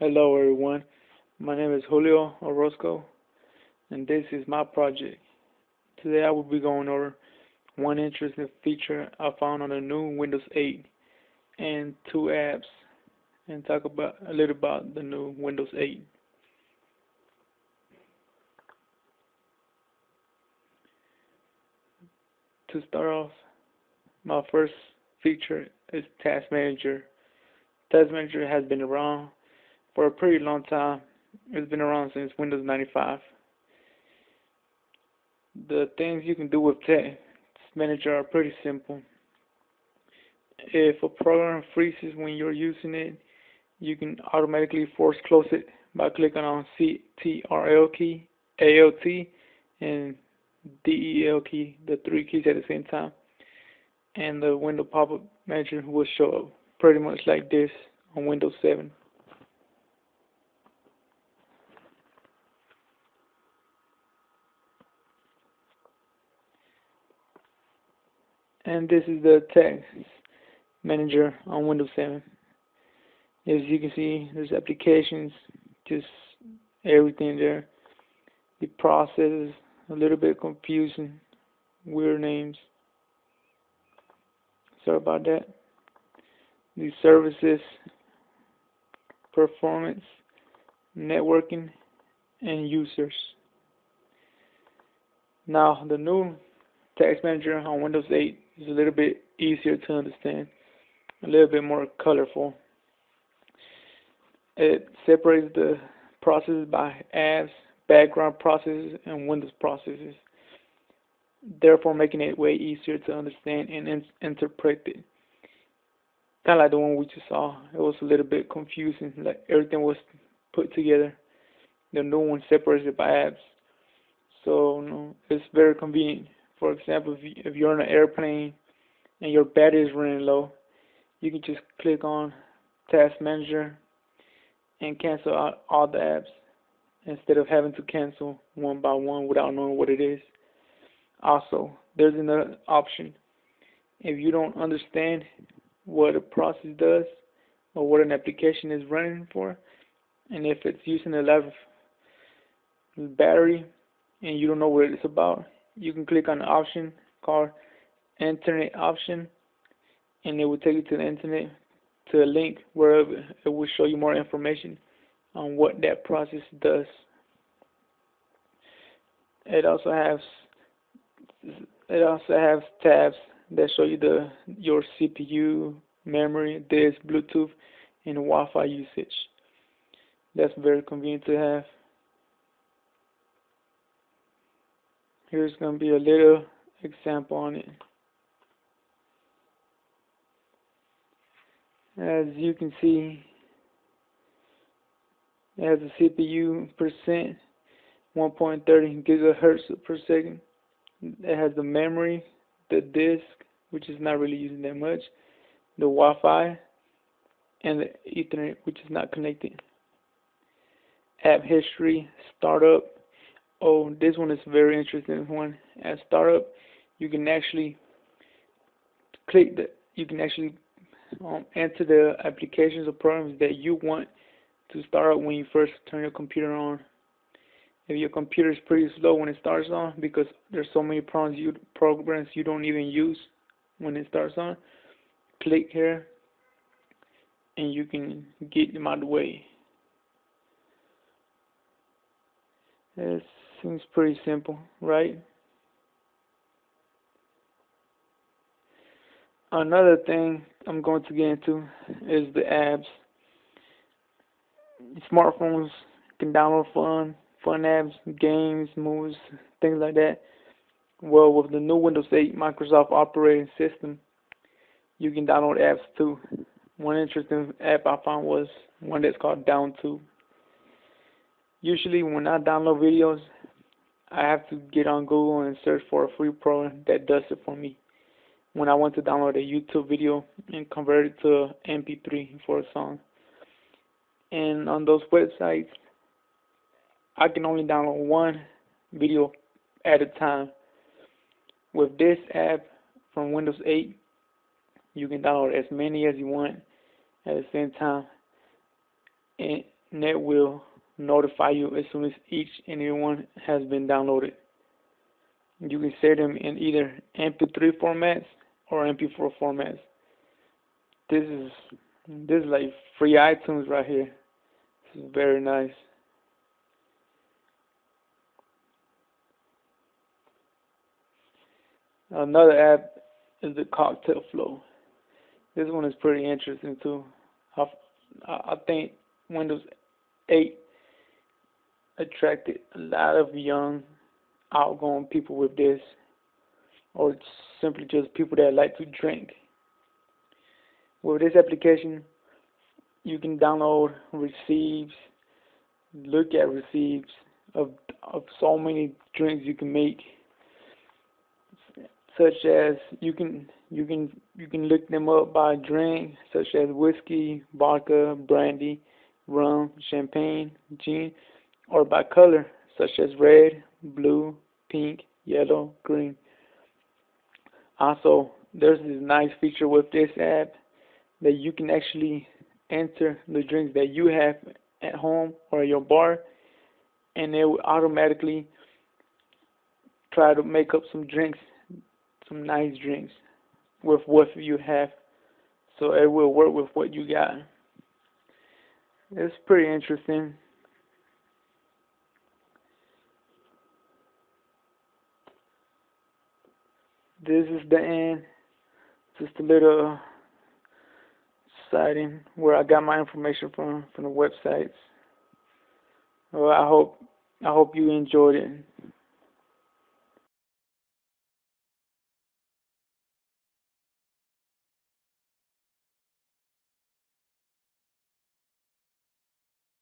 Hello everyone, my name is Julio Orozco and this is my project. Today I will be going over one interesting feature I found on the new Windows 8 and two apps and talk about a little about the new Windows 8. To start off, my first feature is Task Manager. Task Manager has been around for a pretty long time. It's been around since Windows 95. The things you can do with Task Manager are pretty simple. If a program freezes when you're using it, you can automatically force close it by clicking on CTRL key, ALT, and DEL key, the three keys at the same time. And the window pop-up manager will show up pretty much like this on Windows 7. And this is the Task Manager on Windows 7. As you can see, there's applications, just everything there. The process is a little bit confusing, weird names. Sorry about that. The services, performance, networking, and users. Now, the new Task Manager on Windows 8 is a little bit easier to understand, a little bit more colorful. It separates the processes by apps, background processes, and Windows processes, therefore making it way easier to understand and interpret it. Kind of like the one we just saw. It was a little bit confusing, like everything was put together. The new one separates it by apps, so it's very convenient. For example, if you're on an airplane and your battery is running low, you can just click on Task Manager and cancel out all the apps instead of having to cancel one by one without knowing what it is. Also, there's another option. If you don't understand what a process does or what an application is running for, and if it's using a lot of battery and you don't know what it's about, you can click on an option called Internet Option, and it will take you to the internet to a link where it will show you more information on what that process does. It also has tabs that show you your CPU, memory, disk, Bluetooth, and Wi-Fi usage. That's very convenient to have. Here's going to be a little example on it. As you can see, it has a CPU percent 1.30 gigahertz per second. It has the memory, the disk, which is not really using that much, the Wi-Fi, and the Ethernet, which is not connected. App history, startup. Oh, this one is a very interesting one. At startup, you can actually enter the applications or programs that you want to start up when you first turn your computer on. If your computer is pretty slow when it starts on because there's so many programs you don't even use when it starts on, click here and you can get them out of the way. It seems pretty simple, right? Another thing I'm going to get into is the apps. Smartphones can download fun apps, games, movies, things like that. Well, with the new Windows 8 Microsoft operating system, you can download apps too. One interesting app I found was one that's called DownTube. Usually when I download videos, I have to get on Google and search for a free program that does it for me. When I want to download a YouTube video and convert it to MP3 for a song. And on those websites, I can only download one video at a time. With this app from Windows 8, you can download as many as you want at the same time. And net will notify you as soon as each and every one has been downloaded. You can save them in either MP3 formats or MP4 formats. This is this is like free iTunes right here. This is very nice. Another app is the Cocktail Flow. This one is pretty interesting too. I, I think Windows 8 attracted a lot of young, outgoing people with this, or simply just people that like to drink. With this application, you can download receipts, look at receipts of so many drinks you can make, such as you can look them up by drink, such as whiskey, vodka, brandy, rum, champagne, gin, or by color, such as red, blue, pink, yellow, green. Also, there's this nice feature with this app that you can actually enter the drinks that you have at home or at your bar, and it will automatically try to make up some drinks, some nice drinks with what you have. So it will work with what you got. It's pretty interesting. This is the end. Just a little citing where I got my information from the websites. Well, I hope you enjoyed it.